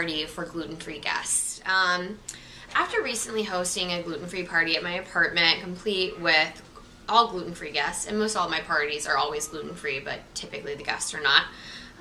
party for gluten-free guests. After recently hosting a gluten-free party at my apartment, complete with all gluten-free guests, and most all of my parties are always gluten-free, but typically the guests are not,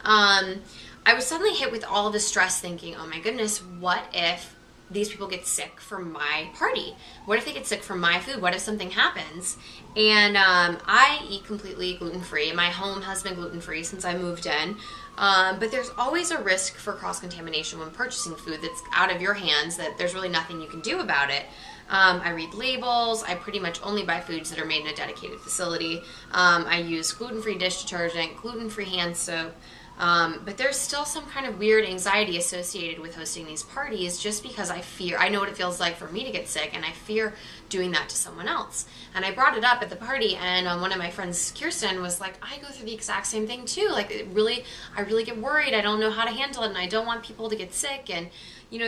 I was suddenly hit with all of the stress thinking, oh my goodness, what if these people get sick from my party? What if they get sick from my food? What if something happens? And I eat completely gluten-free. My home has been gluten-free since I moved in. But there's always a risk for cross-contamination when purchasing food that's out of your hands, that there's really nothing you can do about it. I read labels. I pretty much only buy foods that are made in a dedicated facility. I use gluten-free dish detergent, gluten-free hand soap. But there's still some kind of weird anxiety associated with hosting these parties, just because I know what it feels like for me to get sick, and I fear doing that to someone else. And I brought it up at the party, and one of my friends, Kirsten, was like, I go through the exact same thing too. Like, I really get worried. I don't know how to handle it, and I don't want people to get sick. And,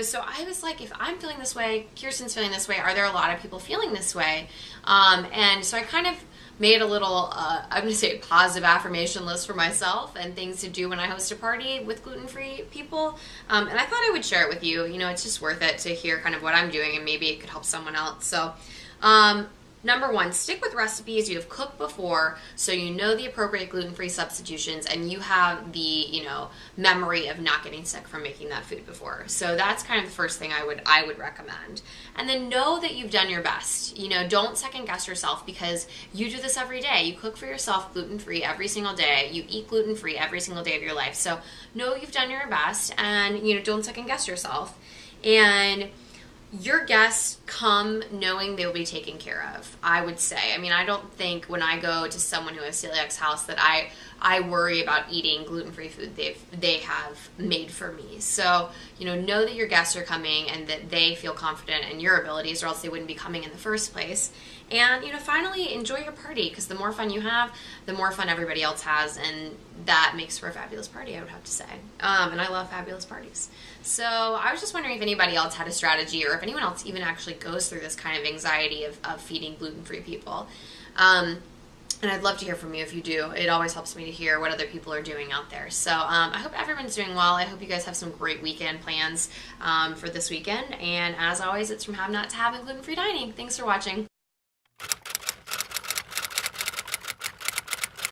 so I was like, if I'm feeling this way, Kirsten's feeling this way, are there a lot of people feeling this way? And so I kind of made a little, I'm going to say, positive affirmation list for myself and things to do when I host a party with gluten-free people. And I thought I would share it with you. It's just worth it to hear kind of what I'm doing, and maybe it could help someone else. So, number one, stick with recipes you have cooked before, so you know the appropriate gluten-free substitutions, and you have the, memory of not getting sick from making that food before. So that's kind of the first thing I would recommend. And then know that you've done your best. Don't second guess yourself, because you do this every day. You cook for yourself gluten-free every single day. You eat gluten-free every single day of your life. So know you've done your best, and, don't second guess yourself. And your guests come knowing they will be taken care of, I would say. I don't think when I go to someone who has celiac's house that I worry about eating gluten-free food they have made for me. So, know that your guests are coming and that they feel confident in your abilities, or else they wouldn't be coming in the first place. And, finally, enjoy your party, because the more fun you have, the more fun everybody else has, and that makes for a fabulous party, I would have to say. And I love fabulous parties. So I was just wondering if anybody else had a strategy, or if anyone else even actually goes through this kind of anxiety of feeding gluten-free people. And I'd love to hear from you if you do. It always helps me to hear what other people are doing out there. So I hope everyone's doing well. I hope you guys have some great weekend plans for this weekend. And as always, it's from Have Not to Have and Gluten-Free Dining. Thanks for watching.